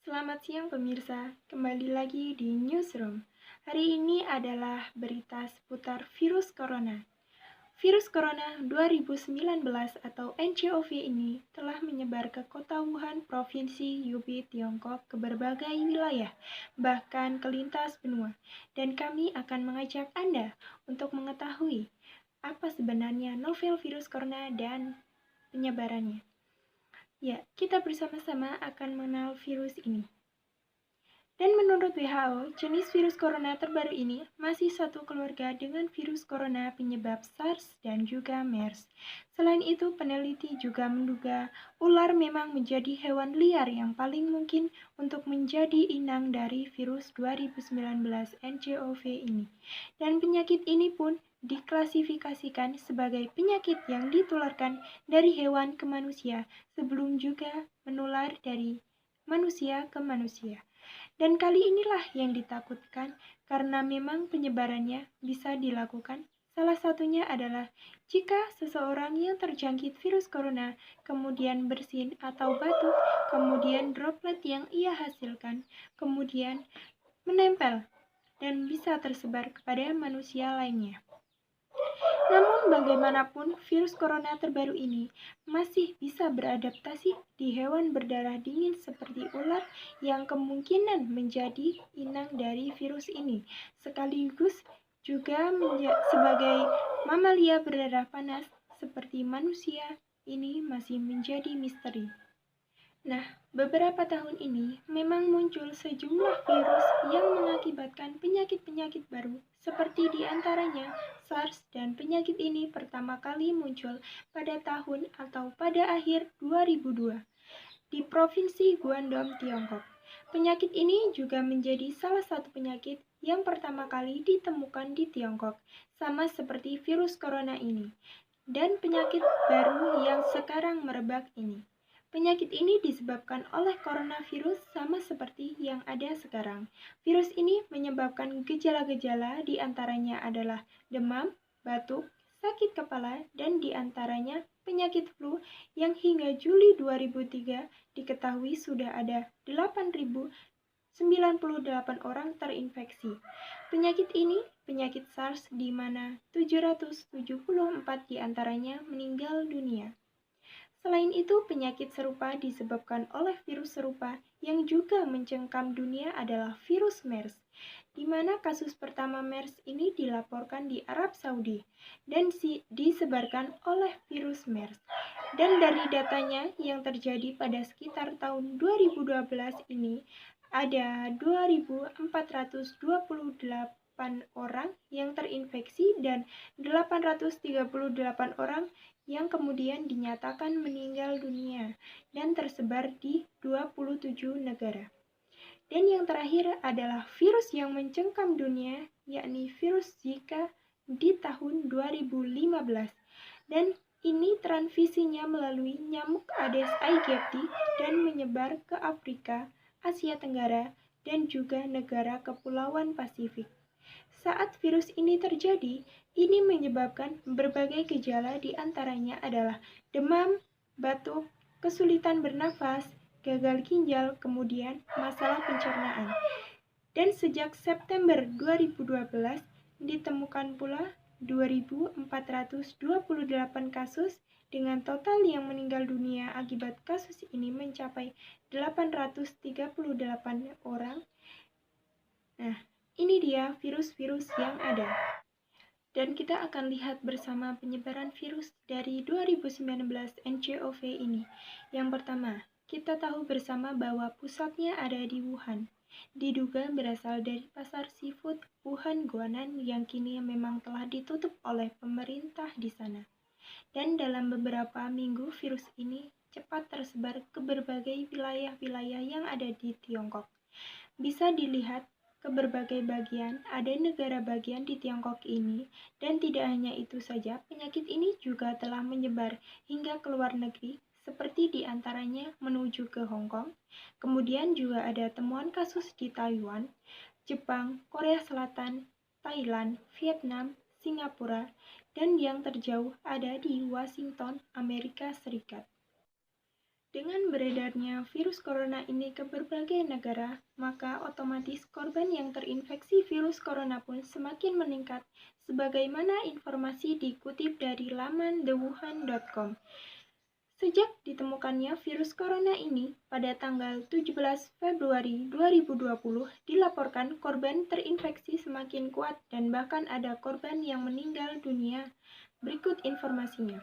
Selamat siang pemirsa, kembali lagi di Newsroom. Hari ini adalah berita seputar virus corona. Virus corona 2019 atau NCOV ini telah menyebar ke kota Wuhan, Provinsi Hubei, Tiongkok ke berbagai wilayah, bahkan ke lintas benua. Dan kami akan mengajak Anda untuk mengetahui apa sebenarnya novel virus corona dan penyebarannya. Ya, kita bersama-sama akan mengenal virus ini. Dan menurut WHO, jenis virus corona terbaru ini masih satu keluarga dengan virus corona penyebab SARS dan juga MERS. Selain itu, peneliti juga menduga ular memang menjadi hewan liar yang paling mungkin untuk menjadi inang dari virus 2019 NCOV ini. Dan penyakit ini pun diklasifikasikan sebagai penyakit yang ditularkan dari hewan ke manusia sebelum juga menular dari manusia ke manusia. Dan kali inilah yang ditakutkan karena memang penyebarannya bisa dilakukan. Salah satunya adalah jika seseorang yang terjangkit virus corona kemudian bersin atau batuk, kemudian droplet yang ia hasilkan, kemudian menempel dan bisa tersebar kepada manusia lainnya. Namun bagaimanapun virus corona terbaru ini masih bisa beradaptasi di hewan berdarah dingin seperti ular yang kemungkinan menjadi inang dari virus ini, sekaligus juga sebagai mamalia berdarah panas seperti manusia ini masih menjadi misteri. Nah, beberapa tahun ini memang muncul sejumlah virus yang mengakibatkan penyakit-penyakit baru, seperti diantaranya SARS, dan penyakit ini pertama kali muncul pada tahun atau pada akhir 2002 di Provinsi Guangdong, Tiongkok. Penyakit ini juga menjadi salah satu penyakit yang pertama kali ditemukan di Tiongkok, sama seperti virus corona ini, dan penyakit baru yang sekarang merebak ini. Penyakit ini disebabkan oleh coronavirus sama seperti yang ada sekarang. Virus ini menyebabkan gejala-gejala diantaranya adalah demam, batuk, sakit kepala, dan diantaranya penyakit flu yang hingga Juli 2003 diketahui sudah ada 8.098 orang terinfeksi. Penyakit ini penyakit SARS di mana 774 diantaranya meninggal dunia. Selain itu, penyakit serupa disebabkan oleh virus serupa yang juga mencengkam dunia adalah virus MERS, di mana kasus pertama MERS ini dilaporkan di Arab Saudi dan disebarkan oleh virus MERS. Dan dari datanya yang terjadi pada sekitar tahun 2012 ini, ada 2.428 orang yang terinfeksi dan 838 orang yang kemudian dinyatakan meninggal dunia dan tersebar di 27 negara. Dan yang terakhir adalah virus yang mencengkam dunia, yakni virus Zika di tahun 2015. Dan ini transmisinya melalui nyamuk Aedes aegypti dan menyebar ke Afrika, Asia Tenggara, dan juga negara kepulauan Pasifik. Saat virus ini terjadi, ini menyebabkan berbagai gejala diantaranya adalah demam, batuk, kesulitan bernafas, gagal ginjal, kemudian masalah pencernaan. Dan sejak September 2012 ditemukan pula 2.428 kasus dengan total yang meninggal dunia akibat kasus ini mencapai 838 orang. Nah, ini dia virus-virus yang ada. Dan kita akan lihat bersama penyebaran virus dari 2019 NCOV ini. Yang pertama, kita tahu bersama bahwa pusatnya ada di Wuhan. Diduga berasal dari pasar seafood Wuhan Guanan yang kini memang telah ditutup oleh pemerintah di sana. Dan dalam beberapa minggu virus ini cepat tersebar ke berbagai wilayah-wilayah yang ada di Tiongkok. Bisa dilihat ke berbagai bagian. Ada negara bagian di Tiongkok ini, dan tidak hanya itu saja, penyakit ini juga telah menyebar hingga ke luar negeri, seperti di antaranya menuju ke Hong Kong. Kemudian juga ada temuan kasus di Taiwan, Jepang, Korea Selatan, Thailand, Vietnam, Singapura, dan yang terjauh ada di Washington, Amerika Serikat. Dengan beredarnya virus corona ini ke berbagai negara, maka otomatis korban yang terinfeksi virus corona pun semakin meningkat, sebagaimana informasi dikutip dari laman thewuhan.com. Sejak ditemukannya virus corona ini pada tanggal 17 Februari 2020, dilaporkan korban terinfeksi semakin kuat dan bahkan ada korban yang meninggal dunia. Berikut informasinya.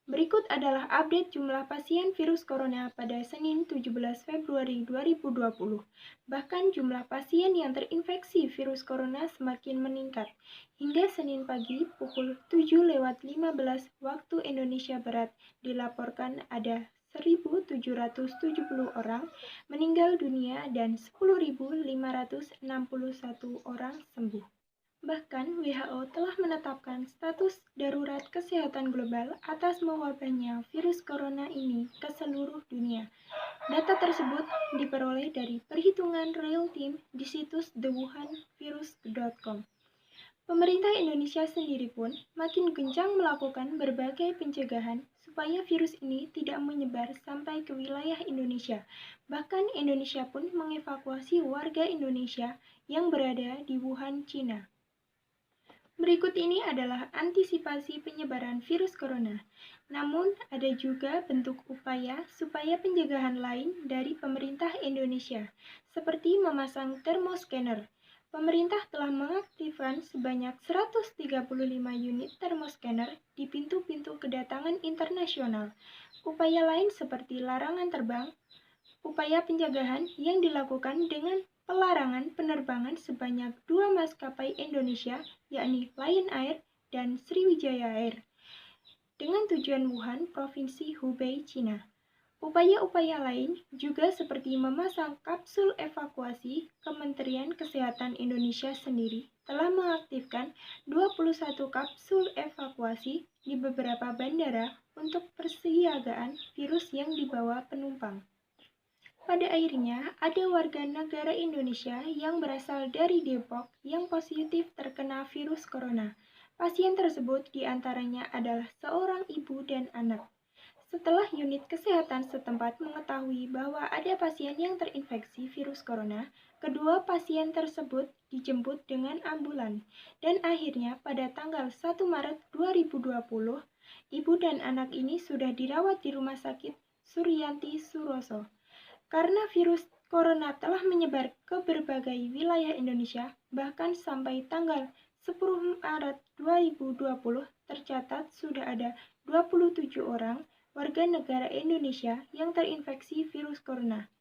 Berikut adalah update jumlah pasien virus corona pada Senin 17 Februari 2020. Bahkan jumlah pasien yang terinfeksi virus corona semakin meningkat. Hingga Senin pagi pukul 7:15 waktu Indonesia Barat dilaporkan ada 1.770 orang meninggal dunia dan 10.561 orang sembuh. Bahkan WHO telah menetapkan status darurat kesehatan global atas mewabahnya virus corona ini ke seluruh dunia. Data tersebut diperoleh dari perhitungan real-time di situs thewuhanvirus.com. Pemerintah Indonesia sendiri pun makin gencar melakukan berbagai pencegahan supaya virus ini tidak menyebar sampai ke wilayah Indonesia. Bahkan Indonesia pun mengevakuasi warga Indonesia yang berada di Wuhan, Cina. Berikut ini adalah antisipasi penyebaran virus corona. Namun, ada juga bentuk upaya supaya pencegahan lain dari pemerintah Indonesia, seperti memasang thermoscanner. Pemerintah telah mengaktifkan sebanyak 135 unit thermoscanner di pintu-pintu kedatangan internasional. Upaya lain seperti larangan terbang, upaya pencegahan yang dilakukan dengan pelarangan penerbangan sebanyak 2 maskapai Indonesia, yakni Lion Air dan Sriwijaya Air, dengan tujuan Wuhan, Provinsi Hubei, Cina. Upaya-upaya lain juga seperti memasang kapsul evakuasi. Kementerian Kesehatan Indonesia sendiri telah mengaktifkan 21 kapsul evakuasi di beberapa bandara untuk persiagaan virus yang dibawa penumpang. Pada akhirnya, ada warga negara Indonesia yang berasal dari Depok yang positif terkena virus corona. Pasien tersebut diantaranya adalah seorang ibu dan anak. Setelah unit kesehatan setempat mengetahui bahwa ada pasien yang terinfeksi virus corona, kedua pasien tersebut dijemput dengan ambulan. Dan akhirnya pada tanggal 1 Maret 2020, ibu dan anak ini sudah dirawat di Rumah Sakit Suryanti Suroso. Karena virus corona telah menyebar ke berbagai wilayah Indonesia, bahkan sampai tanggal 10 Maret 2020 tercatat sudah ada 27 orang warga negara Indonesia yang terinfeksi virus corona.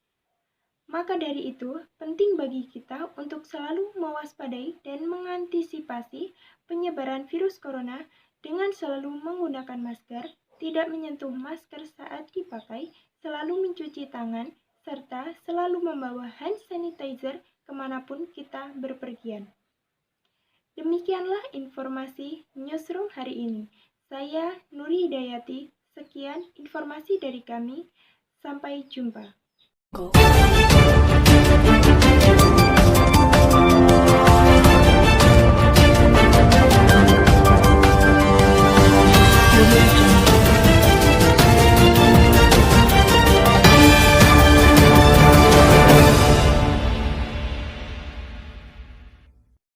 Maka dari itu, penting bagi kita untuk selalu mewaspadai dan mengantisipasi penyebaran virus corona dengan selalu menggunakan masker, tidak menyentuh masker saat dipakai, selalu mencuci tangan, serta selalu membawa hand sanitizer kemanapun kita berpergian. Demikianlah informasi Newsroom hari ini. Saya Nuri Hidayati, sekian informasi dari kami. Sampai jumpa.